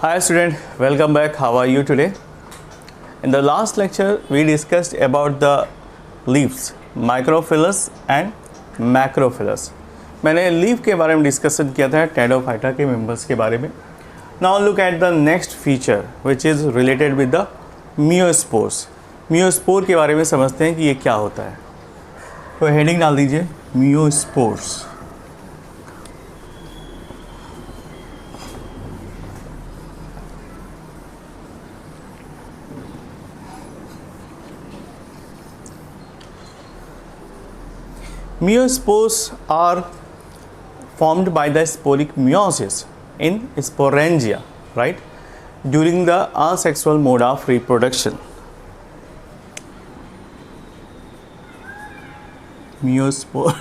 Hi student, welcome back. How are you today? In the last lecture, we discussed about the leaves, microphyllus and macrophyllus. मैंने leaf के बारे में discussion किया था Pteridophyta के members के बारे में. Now look at the next feature which is related with the meiospores. Meiospore के बारे में समझते हैं कि ये क्या होता है. तो हेडिंग डाल दीजिए meiospores. Meiospores are formed by the sporic meiosis in sporangia, right, during the asexual mode of reproduction. Meiospore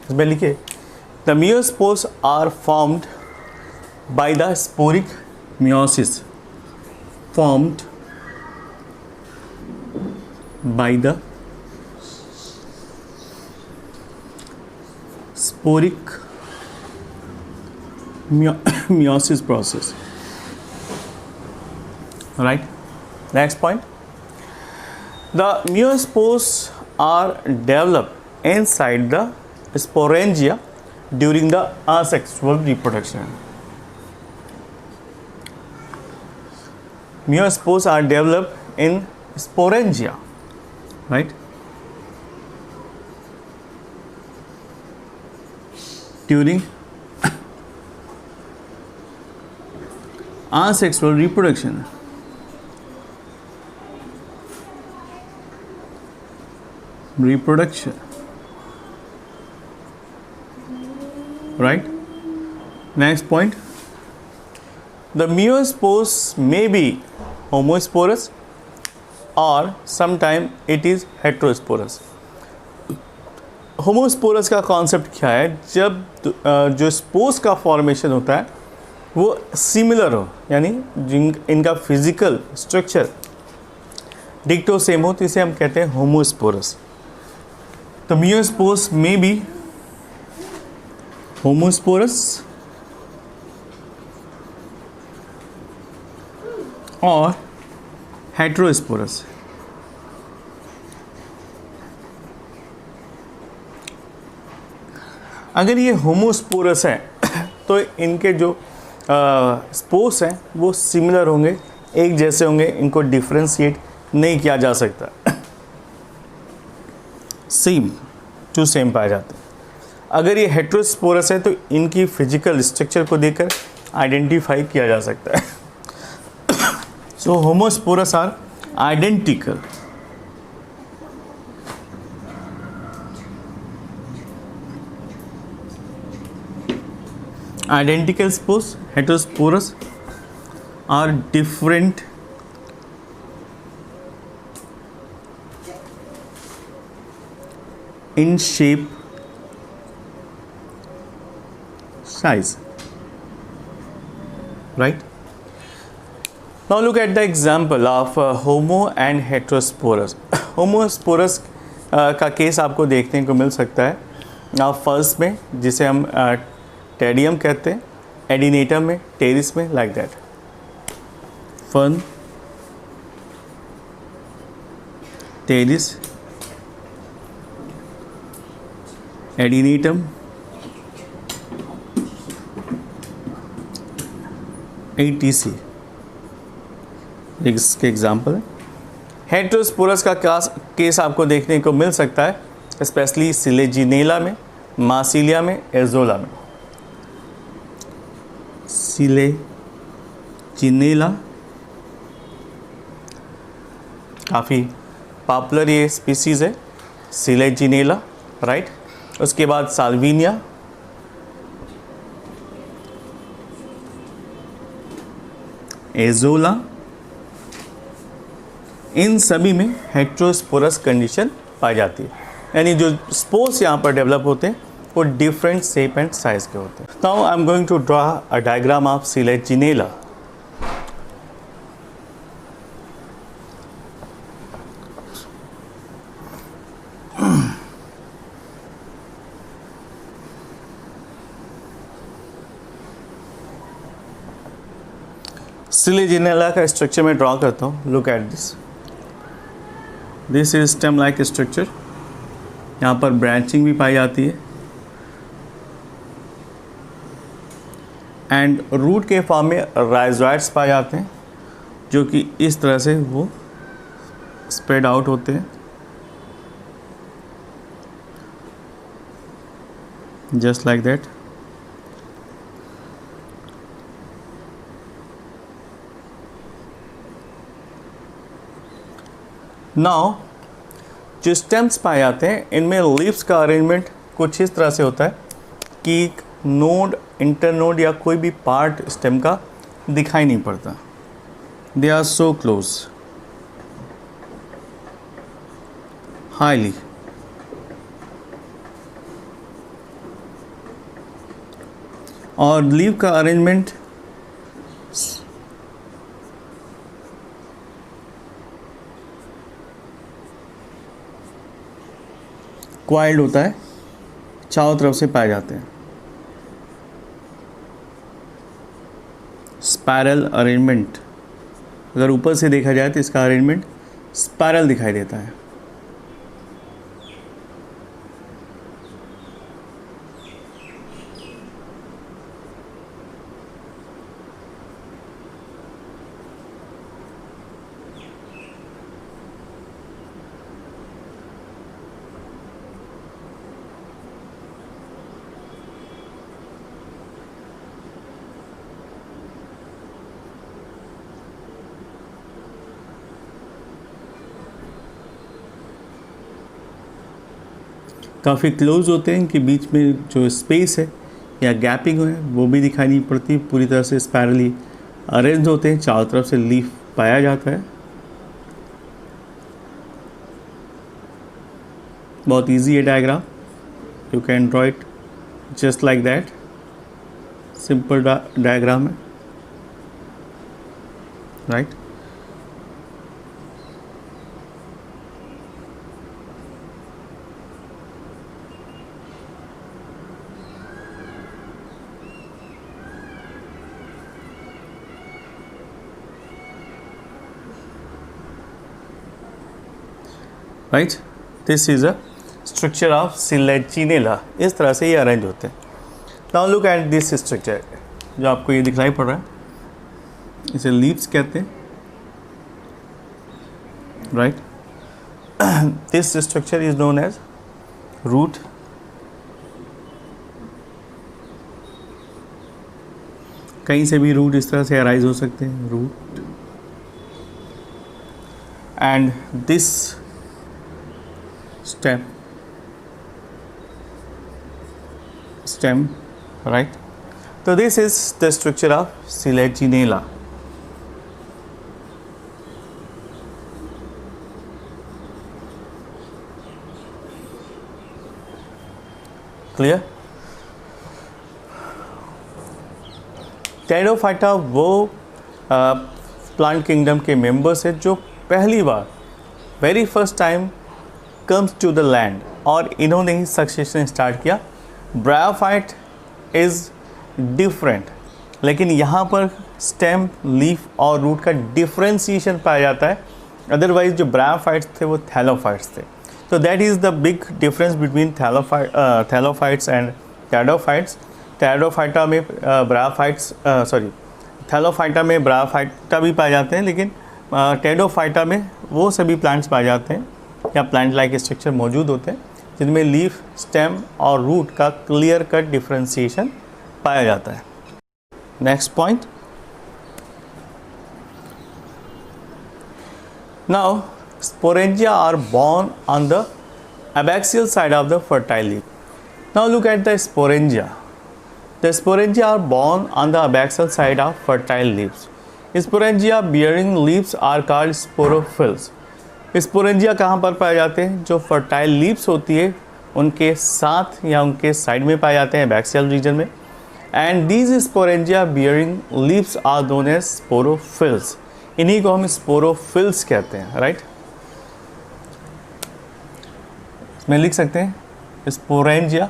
इसमें लिखिए the meiospores are formed by the sporic meiosis, formed by the sporic meiosis process. Right. Next point. The meiospores are developed inside the sporangia during the asexual reproduction. Meiospores are developed in sporangia. Right, during asexual reproduction. Right. Next point. The meiospores may be homosporous और sometime it is heterosporous. Homosporous का concept क्या है? जब जो spores का formation होता है वो सिमिलर हो, यानी इनका फिजिकल स्ट्रक्चर डिक्टो सेम हो, तो इसे हम कहते हैं होमोस्पोरस. तो मियोस्पोर्स में बी होमोस्पोरस और हेट्रोस्पोरस. अगर ये होमोस्पोरस है तो इनके जो स्पोर्स हैं वो सिमिलर होंगे, एक जैसे होंगे, इनको डिफ्रेंशिएट नहीं किया जा सकता, सेम टू सेम पाए जाते हैं. अगर ये हेट्रोस्पोरस है तो इनकी फिजिकल स्ट्रक्चर को देखकर आइडेंटिफाई किया जा सकता है. So homosporous are identical. Identical spores, heterosporous are different in shape, size. Right? Now look at the example of homo and heterosporous. Homosporous का केस आपको देखने को मिल सकता है फर्स्ट में, जिसे हम टेडियम कहते हैं, एडिनेटम में, टेरिस में, like that. Fern, Pteris, Adiantum, etc. इसके एग्जाम्पल है. हेट्रोस्पोरस का केस आपको देखने को मिल सकता है स्पेशली सिलेजिनेला में, मासिलिया में, एजोला में. सिलेजिनेला काफ़ी पॉपुलर ये स्पीसीज है, सिलेजिनेला. राइट. उसके बाद साल्विनिया, एजोला, इन सभी में हेट्रोस्पोरस कंडीशन पाई जाती है, यानी जो स्पोर्स यहाँ पर डेवलप होते हैं वो डिफरेंट शेप एंड साइज के होते हैं. Now I am going to draw a diagram of Selaginella. Selaginella का स्ट्रक्चर मैं ड्रॉ करता हूँ. Look at this is stem like structure. यहाँ पर ब्रांचिंग भी पाई जाती है एंड रूट के फॉर्म में राइजोइड्स पाए जाते हैं जो कि इस तरह से वो स्प्रेड आउट होते हैं, जस्ट लाइक दैट. नाउ जो स्टेम्स पाए जाते हैं इनमें लीव्स का अरेंजमेंट कुछ इस तरह से होता है कि नोड, इंटरनोड या कोई भी पार्ट स्टेम का दिखाई नहीं पड़ता. They are so close, highly. और लीव का अरेंजमेंट क्वाइल्ड होता है, चारों तरफ से पाए जाते हैं. स्पायरल अरेंजमेंट, अगर ऊपर से देखा जाए तो इसका अरेंजमेंट स्पायरल दिखाई देता है. काफ़ी क्लोज होते हैं, इनके बीच में जो स्पेस है या गैपिंग है वो भी दिखाई नहीं पड़ती. पूरी तरह से स्पायरली अरेंज होते हैं, चारों तरफ से लीफ पाया जाता है. बहुत इजी है diagram, you can draw it just like that. Simple diagram है, right. Right, this is a structure of Selaginella. इस तरह से ये अरेंज होते हैं. Now look at this structure, जो आपको ये दिखाई पड़ रहा है, इसे लीव्स कहते हैं, right. This structure is known as root. कहीं से भी रूट इस तरह से अराइज हो सकते हैं, root. And this stem, right. So this is the structure of Selaginella. Clear? Pteridophyta वो प्लांट किंगडम के मेंबर्स है जो पहली बार, very first time comes to the land, और इन्होंने ही सक्सेशन स्टार्ट किया. ब्रायोफाइट इज़ डिफरेंट, लेकिन यहाँ पर स्टेम, लीफ और रूट का डिफ्रेंसीशन पाया जाता है. अदरवाइज जो ब्रायोफाइट्स थे वो थैलोफाइट्स थे. तो that is the big difference between thallophytes and pteridophytes. Pteridophyta में थैलोफाइटा में ब्रायोफाइटा भी पाए जाते हैं, लेकिन टेरिडोफाइटा में वो सभी प्लांट्स पाए जाते हैं या प्लांट लाइक स्ट्रक्चर मौजूद होते हैं जिनमें लीफ, स्टेम और रूट का क्लियर कट डिफ्रेंशिएशन पाया जाता है. Next point. Now sporangia are borne on the abaxial side of the fertile leaf. Now look at the sporangia. The sporangia are borne on the abaxial side of fertile leaves. Sporangia bearing leaves are called sporophylls. Sporangia कहाँ पर पाए जाते हैं? जो fertile leaves होती है उनके साथ या उनके साइड में पाए जाते हैं, बैक्सियल रीजन में. And these sporangia bearing leaves are known as sporophylls. इन्हीं को हम स्पोरोफिल्स कहते हैं, राइट. इसमें लिख सकते हैं sporangia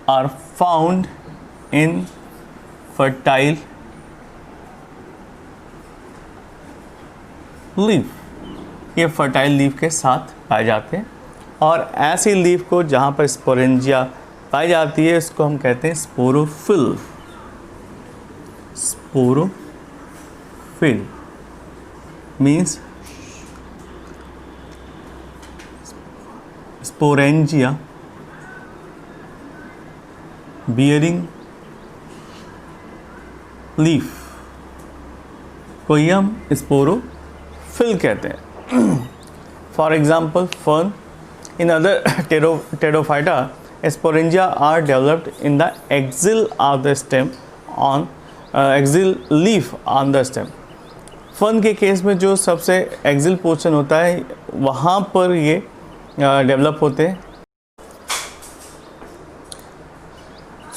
are found in fertile leaf, ये फर्टाइल लीफ के साथ पाए जाते हैं। और ऐसी लीफ को जहाँ पर स्पोरेंजिया पाई जाती है इसको हम कहते हैं sporophyll. Sporophyll means sporangia bearing leaf को ही हम स्पोरोफिल कहते हैं। For example fern, in other Pteridophyta sporangia are developed in the axial of the stem on axial leaf on the stem। Fern के केस में जो सबसे एक्सिल पोर्शन होता है वहाँ पर ये डेवलप होते हैं।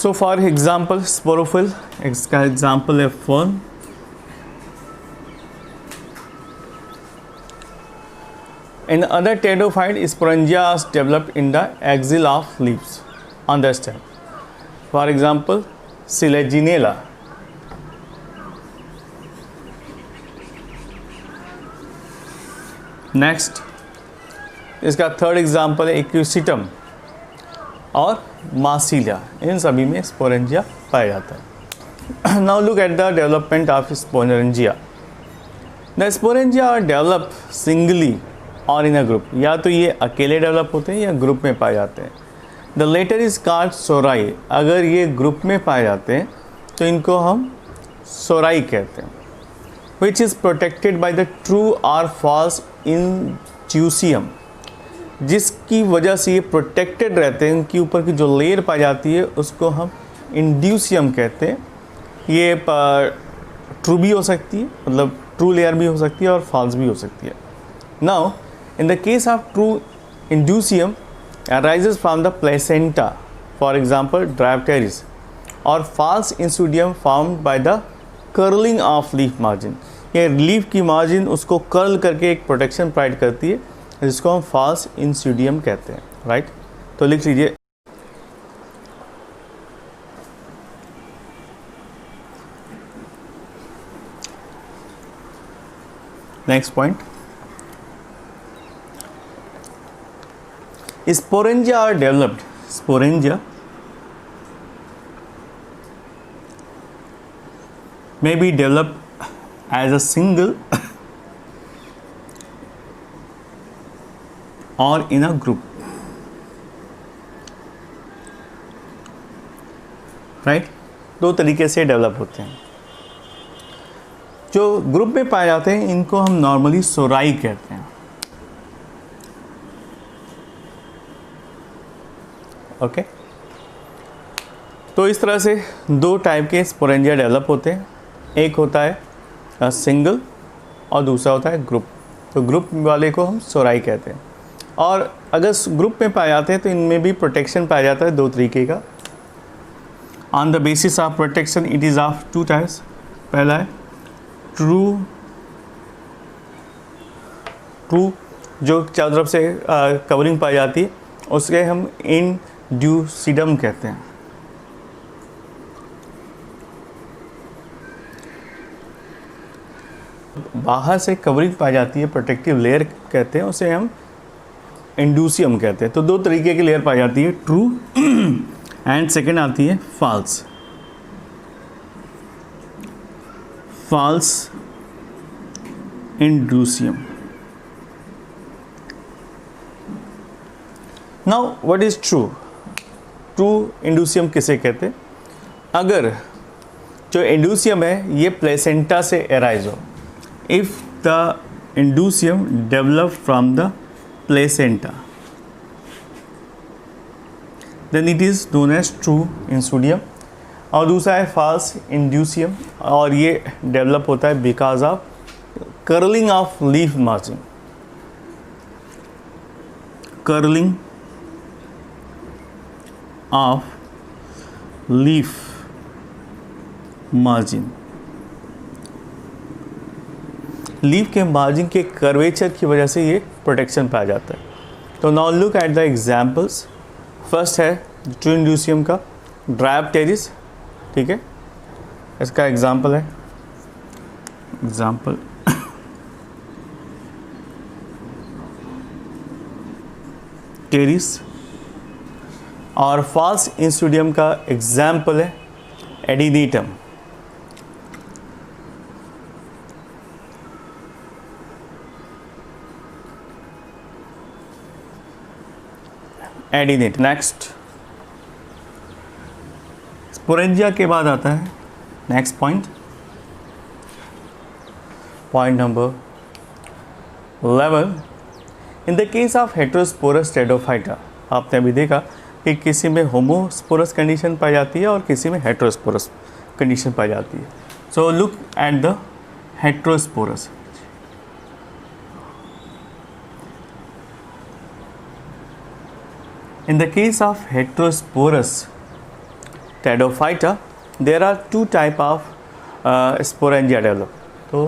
सो फॉर एग्जाम्पल स्पोरोफिल, इसका एग्जाम्पल है fern. In other pteridophyte, sporangia is developed in the axial of leaves on the stem. For example, Selaginella. Next, इसका थर्ड एग्जाम्पल है एक्यूसिटम और मासिलिया, इन सभी में स्पोरेंजिया पाया जाता है। Now look at the development of sporangia. The sporangia are developed singly और इन a group, या तो ये अकेले डेवलप होते हैं या ग्रुप में पाए जाते हैं। The letter is called सोराई। अगर ये ग्रुप में पाए जाते हैं तो इनको हम सोराई कहते हैं। Which is protected by the true और फॉल्स इंड्यूसियम, जिसकी वजह से ये प्रोटेक्टेड रहते हैं। इनके ऊपर की जो लेयर पाई जाती है उसको हम इंड्यूसियम कहते हैं। ये ट्रू भी हो सकती है, मतलब ट्रू लेयर भी हो सकती है और फॉल्स भी हो सकती है। Now in the case of true indusium arises from the placenta, for example Diapteris, or false indusium formed by the curling of leaf margin। ये लीफ की मार्जिन उसको कर्ल करके एक प्रोटेक्शन प्रोवाइड करती है जिसको हम false indusium कहते हैं, राइट। तो लिख लीजिए next point, sporangia are developed, sporangia may be developed as a single or in a group, right। दो तरीके से डेवलप होते हैं। जो ग्रुप में पाए जाते हैं इनको हम नॉर्मली सोराई कहते हैं, ओके। तो इस तरह से दो टाइप के स्पोरेंजिया डेवलप होते हैं। एक होता है सिंगल और दूसरा होता है ग्रुप। तो ग्रुप वाले को हम सोराई कहते हैं। और अगर ग्रुप में पाए जाते हैं तो इनमें भी प्रोटेक्शन पाया जाता है दो तरीके का। On the basis of protection it is of two types. पहला है ट्रू जो चारों तरफ से कवरिंग पाई जाती है उसके हम इंड्यूसिडम कहते हैं। बाहर से कवरिंग पाई जाती है, प्रोटेक्टिव लेयर कहते हैं, उसे हम इंड्यूसियम कहते हैं। तो दो तरीके की लेयर पाई जाती है, ट्रू एंड सेकेंड आती है false. False indusium. Now what is true? True indusium किसे कहते हैं? अगर जो इंड्यूसियम है ये प्लेसेंटा से एराइज हो, if the indusium develop from the placenta then it is known as true indusium. और दूसरा है फॉल्स इंड्यूसियम, और ये डेवलप होता है because of curling of leaf margin. Curling of leaf margin, leaf के मार्जिन के कर्वेचर की वजह से ये प्रोटेक्शन पाया जाता है। तो now look at the examples. First है ट्रू इंड्यूसियम का ड्रायोप्टेरिस, ठीक है, इसका एग्जाम्पल है, एग्जाम्पल टेरिस, और फॉल्स इंस्टीडियम का एग्जाम्पल है एडिनिटम। एडिनिट। नेक्स्ट स्पोरेंजिया के बाद आता है next point, point number 11। In the case of heterosporous Pteridophyta, आपने अभी देखा कि किसी में होमोस्पोरस कंडीशन पाई जाती है और किसी में हेटेरोस्पोरस कंडीशन पाई जाती है। So look at the heterosporous. In the case of heterosporous Pteridophyta, there are two type of sporangia develop. तो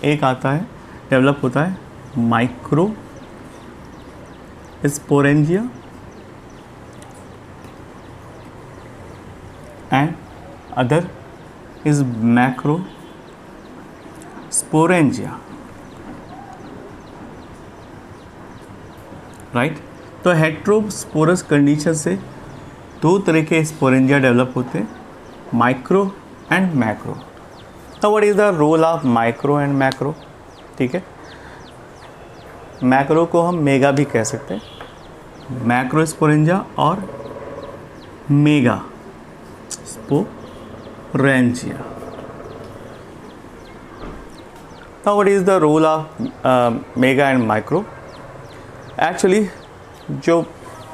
एक आता है डेवलप होता है micro sporangia and other is macro sporangia, right. तो हेटेरोस्पोरस कंडीशन से दो तरह के स्पोरेंजिया डेवलप होते हैं, माइक्रो एंड मैक्रो। तो what is the role of micro and macro? ठीक है, मैक्रो को हम मेगा भी कह सकते हैं, मैक्रो स्पोरेंजिया और mega sporangia. Now what is the role of mega and micro? Actually जो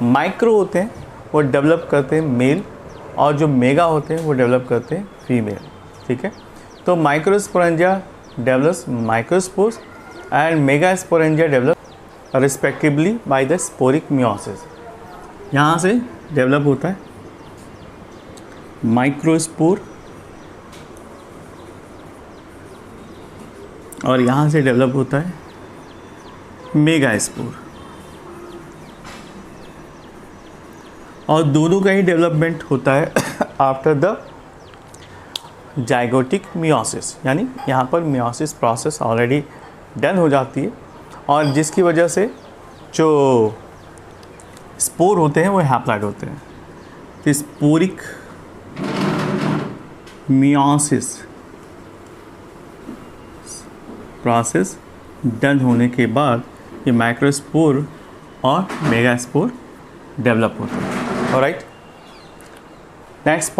माइक्रो होते हैं वो डेवलप करते हैं मेल, और जो मेगा होते हैं वो डेवलप करते हैं फीमेल। ठीक है, तो microsporangia develops microspores and mega sporangia develop respectively by the sporic meiosis. यहाँ से डेवलप होता है माइक्रोस्पोर और यहाँ से डेवलप होता है मेगा स्पोर, और दोनों का ही डेवलपमेंट होता है आफ्टर द जाइगोटिक मियोसिस, यानी यहाँ पर मियोसिस प्रोसेस ऑलरेडी डन हो जाती है, और जिसकी वजह से जो स्पोर होते हैं वो हैप्लॉइड होते हैं। तो स्पोरिक मियोसिस प्रोसेस डन होने के बाद ये माइक्रोस्पोर और मेगास्पोर डेवलप होते हैं। Alright, next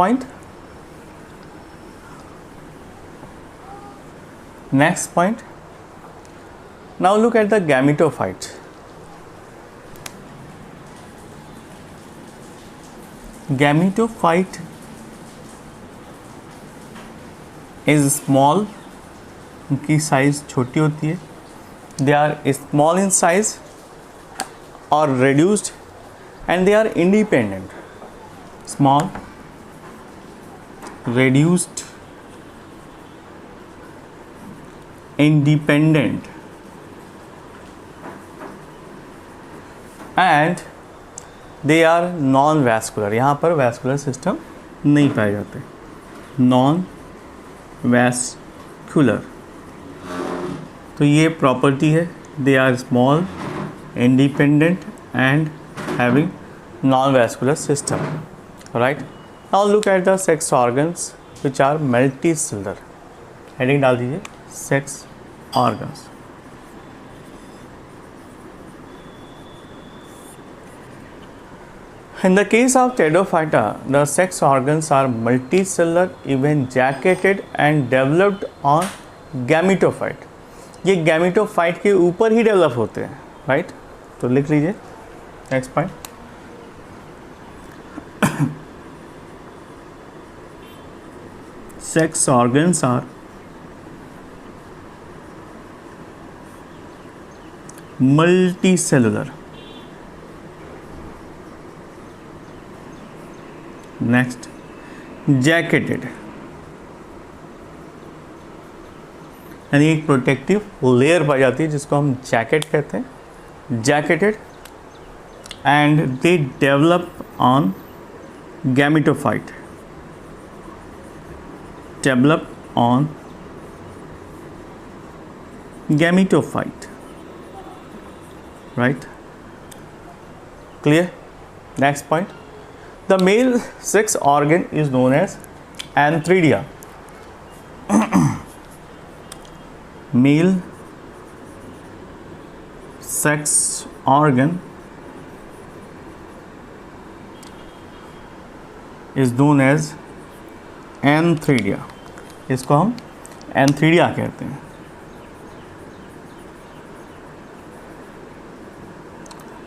point, now look at the gametophyte. Gametophyte is small, उनकी साइज छोटी होती है, they are small in size और reduced and they are independent, small, reduced, independent and they are non-vascular। यहाँ पर vascular system नहीं पाए जाते, non-vascular। तो ये प्रॉपर्टी है, they are small, independent and having non-vascular system, right? Now look at the sex organs which are multicellular। Heading डाल दीजिए sex organs। In the case of Pteridophyta, the sex organs are multicellular, even jacketed and developed on gametophyte। ये gametophyte के ऊपर ही develop होते हैं, right? तो लिख लीजिए next point, sex organs are multicellular. Next, jacketed, यानी एक प्रोटेक्टिव लेयर पाई जाती है जिसको हम जैकेट कहते हैं, jacketed, and they develop on gametophyte. develop on gametophyte, right? Clear? Next point. The male sex organ is known as antheridia. Male sex organ is known as antheridia. इसको हम antheridia कहते हैं.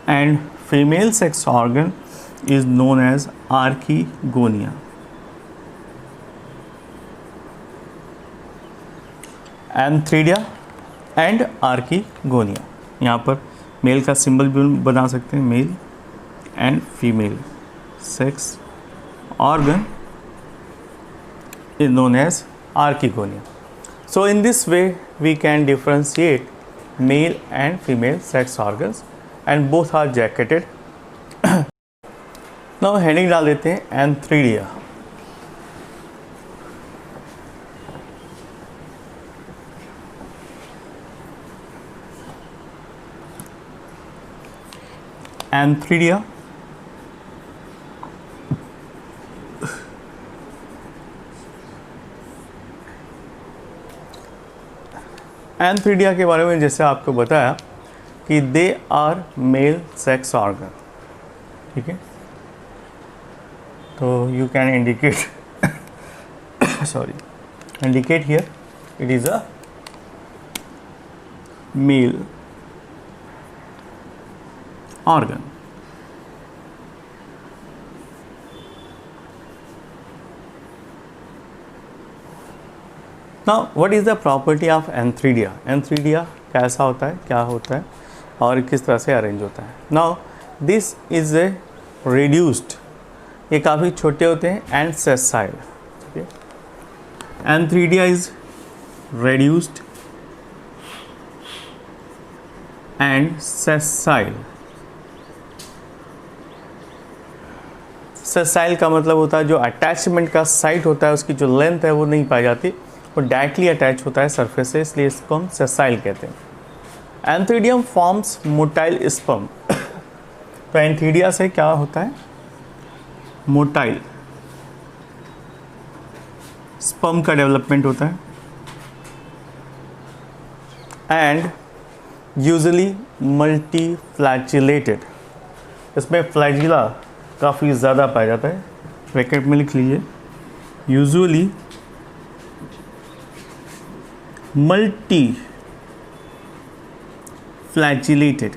And female sex organ is known as archegonia. Antheridia and archegonia. यहाँ पर mail का symbol भी बना सकते हैं, male and female sex organ is known as archegonia. So in this way we can differentiate male and female sex organs and both are jacketed. Now heading डाल देते हैं antheridia. Antheridia एंथरीडिया के बारे में जैसे आपको बताया कि they are male sex organ, ठीक है. तो you can indicate sorry indicate here it is a male organ. Now, what is the property of antheridia? Antheridia कैसा होता है, क्या होता है और किस तरह से अरेंज होता है. Now, this is a reduced, ये काफ़ी छोटे होते हैं and sessile. Okay? Antheridia is reduced and sessile. Sessile का मतलब होता है जो अटैचमेंट का साइट होता है उसकी जो लेंथ है वो नहीं पाई जाती, वो डायरेक्टली अटैच होता है सरफेस से, इसलिए इसको हम सेसाइल कहते हैं. एंथीडियम फॉर्म्स मोटाइल स्पर्म. तो एंथीडिया से क्या होता है, मोटाइल स्पर्म का डेवलपमेंट होता है एंड यूजुअली मल्टी फ्लैजिलेटेड. इसमें फ्लैजिला काफ़ी ज़्यादा पाया जाता है. ब्रैकेट में लिख लीजिए, यूजुअली मल्टी फ्लैजिलेटेड,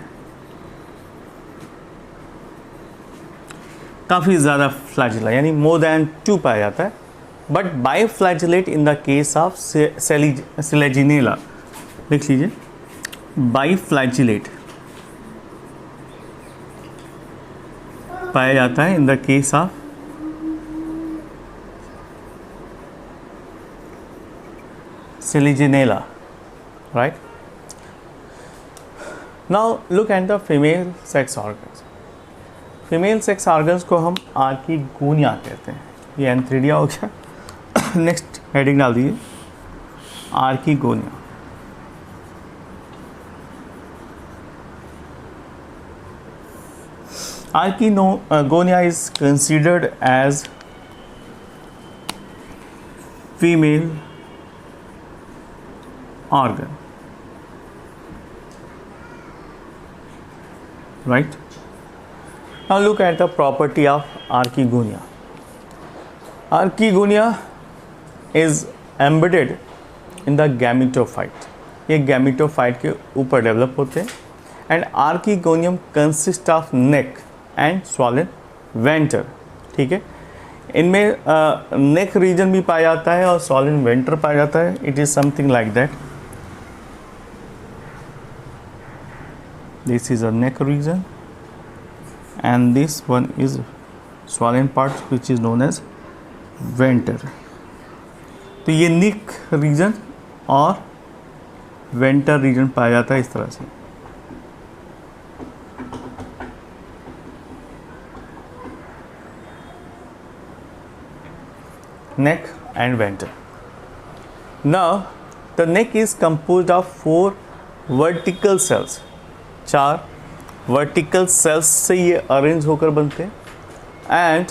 काफ़ी ज़्यादा फ्लैजिला यानी मोर देन 2 पाया जाता है. But by flagellate in the case of Selaginella. लिख लीजिए, बाई फ्लैजिलेट पाया जाता है in the case of Selaginella, right? Now look at the female sex organs. Female sex organs को हम आर्कीगोनिया कहते हैं. ये एंथरीडिया हो गया. नेक्स्ट हेडिंग डाल दीजिए, archegonia. Archegonia is considered as female organ, right? Now look at the property of archegonia. Archegonia is embedded in the gametophyte. ये gametophyte के ऊपर डेवलप होते हैं. And archegonium consist of neck and swollen venter. ठीक है, इनमें neck region भी पाया जाता है और स्वॉलन वेंटर पाया जाता है. It is something like that. This is a neck region and this one is swollen part which is known as venter. तो ये neck region और venter region पाया जाता है इस तरह से. neck and venter. Now the neck is composed of 4 vertical cells, 4 vertical cells से ये अरेंज होकर बनते हैं, and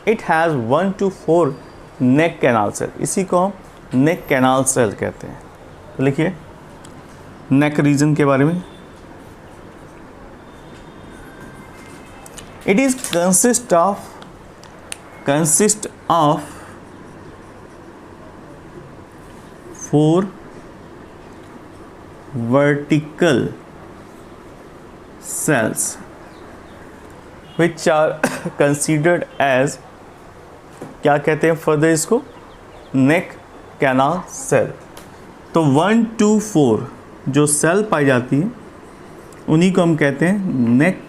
it has 1 to 4 neck canal cell, इसी को हम नेक कैनाल सेल कहते हैं। तो लिखिए नेक रीजन के बारे में, it is consist of 4 vertical cells which are considered as, क्या कहते हैं फर्दर इसको, नेक कैनाल सेल। तो 1 to 4 जो सेल पाई जाती है उन्हीं को हम कहते हैं नेक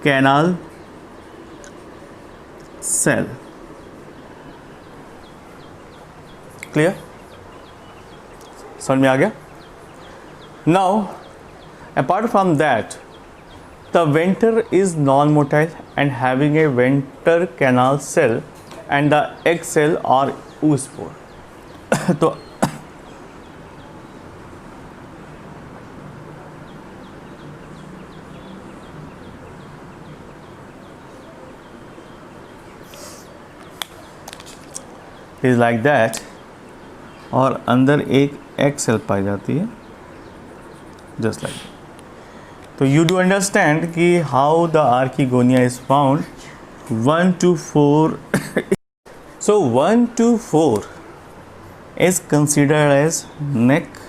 कैनाल सेल। क्लियर, समझ में आ गया? Now apart from that the venter is non motile and having a venter canal cell and the egg cell और oospore। तो इज लाइक दैट, और अंदर एक एग सेल पाई जाती है जस्ट लाइक। तो यू डू अंडरस्टैंड कि how the archegonia is found 1 to 4 so 1 to 4 is considered as neck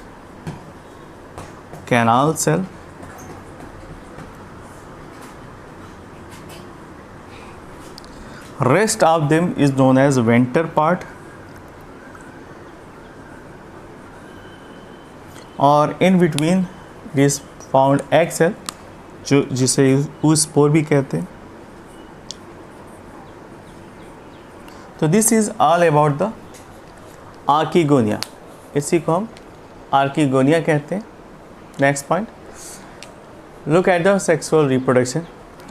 canal cell, rest of them is known as venter part, और in between is found egg cell जो जिसे oospore भी कहते हैं। तो this is all about the archegonia, इसी को हम आर्किगोनिया कहते हैं। Next point, look at the sexual reproduction.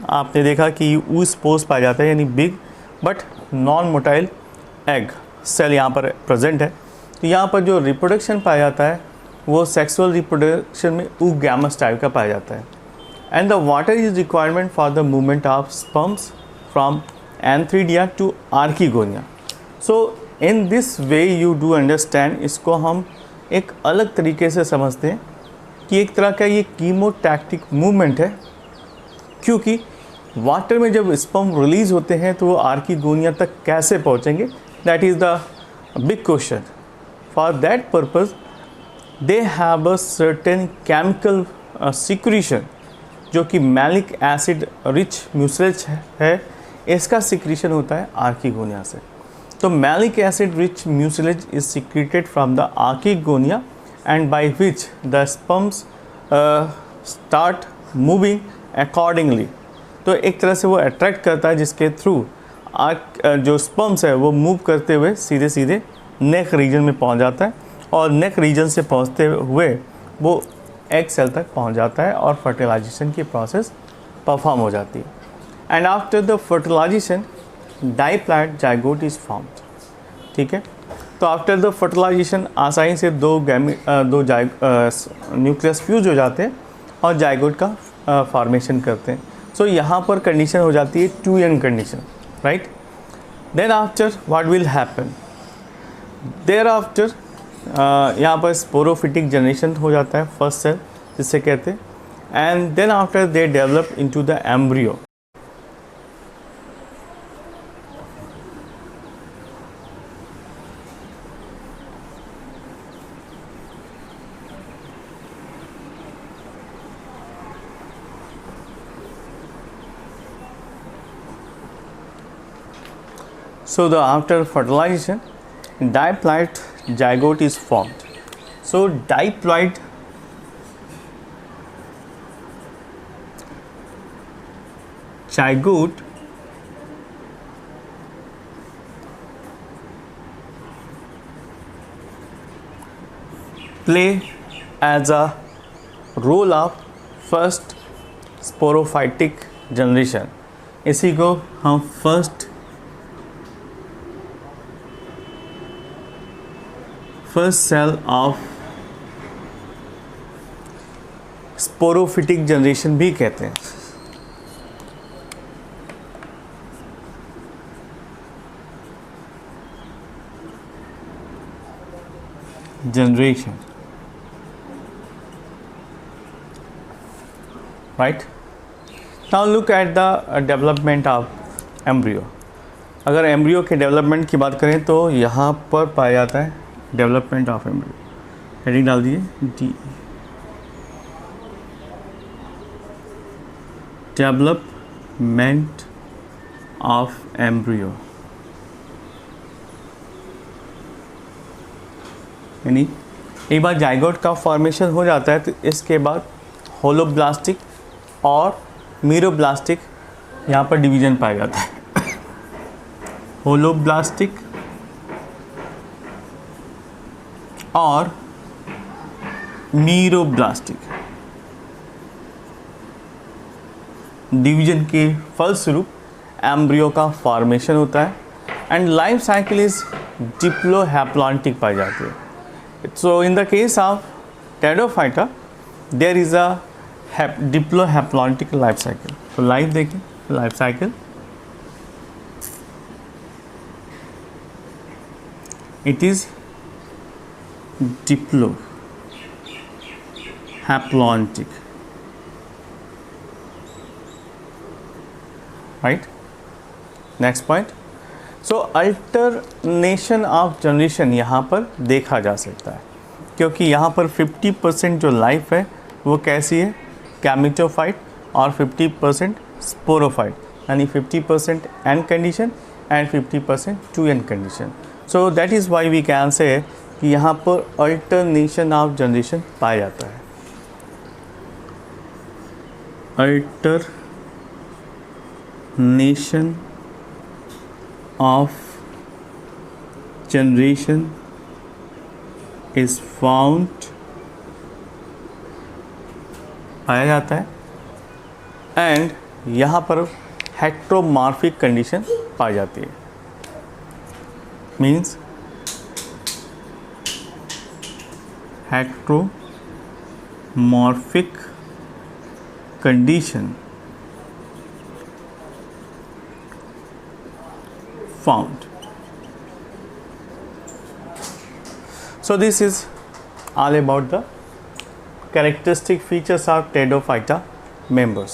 आपने देखा कि oospores पाया जाता है, यानी big but non motile egg cell यहाँ पर प्रेजेंट है। तो यहाँ पर जो रिप्रोडक्शन पाया जाता है वो सेक्सुअल रिप्रोडक्शन में oogamous टाइप का पाया जाता है। And the water is requirement for the movement of sperms from antheridia to archegonia. So in this way you do understand, इसको हम एक अलग तरीके से समझते हैं कि एक तरह का ये कीमोटैक्टिक मूवमेंट है, क्योंकि वाटर में जब स्पर्म रिलीज होते हैं तो वो आर्किगोनिया तक कैसे पहुँचेंगे, that is the big question. For that purpose they have a certain chemical secretion जो कि मैलिक एसिड रिच म्यूसिलेज है, इसका सिक्रीशन होता है आर्किगोनिया से। तो malic acid rich mucilage is secreted from the archegonia and by which the sperms start moving accordingly. तो एक तरह से वो अट्रैक्ट करता है, जिसके थ्रू जो स्पर्म्स है वो मूव करते हुए सीधे सीधे नेक रीजन में पहुंच जाता है, और नेक रीजन से पहुंचते हुए वो एग सेल तक पहुंच जाता है और फर्टिलाइजेशन की प्रोसेस परफॉर्म हो जाती है। And after the fertilization diploid zygote is formed. ठीक है, तो आफ्टर द फर्टिलाइजेशन आसानी से दो न्यूक्लियस फ्यूज हो जाते हैं और जाइगोट का फॉर्मेशन करते हैं। सो यहाँ पर कंडीशन हो जाती है 2n condition, right. Then after what will happen, there after यहाँ पर स्पोरोफिटिक जनरेशन हो जाता है फर्स्ट सेल जिसे कहते हैं, and then after they develop into the embryo. So the after fertilization, diploid zygote is formed. So diploid zygote play as a role of first sporophytic generation। इसी को हम first first cell of sporophytic generation भी कहते हैं। Generation, right. Now look at the development of embryo. अगर embryo के development की बात करें तो यहाँ पर पाया जाता है डेवलपमेंट ऑफ एम्ब्रियो। हेडिंग डाल दीजिए डी, डेवलपमेंट ऑफ एम्ब्रियो, यानी एक बार जाइगोट का फॉर्मेशन हो जाता है तो इसके बाद होलोब्लास्टिक और मीरोब्लास्टिक यहाँ पर डिवीजन पाया जाता है। होलोब्लास्टिक और मीरोब्लास्टिक डिवीजन के फलस्वरूप एम्ब्रियो का फॉर्मेशन होता है एंड लाइफ साइकिल इज डिप्लोहैप्लॉन्टिक पाई जाती है। So in the case of Pteridophyta, there is a diplohaploid life cycle. तो लाइफ देखें, life cycle it is diplohaploid, right? Next point. So alternation of generation यहाँ पर देखा जा सकता है, क्योंकि यहाँ पर 50% जो लाइफ है वो कैसी है, गैमेटोफाइट, और 50% स्पोरोफाइट, यानी 50% n condition and 50% two n condition. So that is why we can say कि यहाँ पर अल्टरनेशन ऑफ जनरेशन पाया जाता है। Alternation of generation is found पाया जाता है एंड यहाँ पर हेट्रोमॉर्फिक कंडीशन पाई जाती है। Means heteromorphic condition found. So this is all about the characteristic features of Pteridophyta members.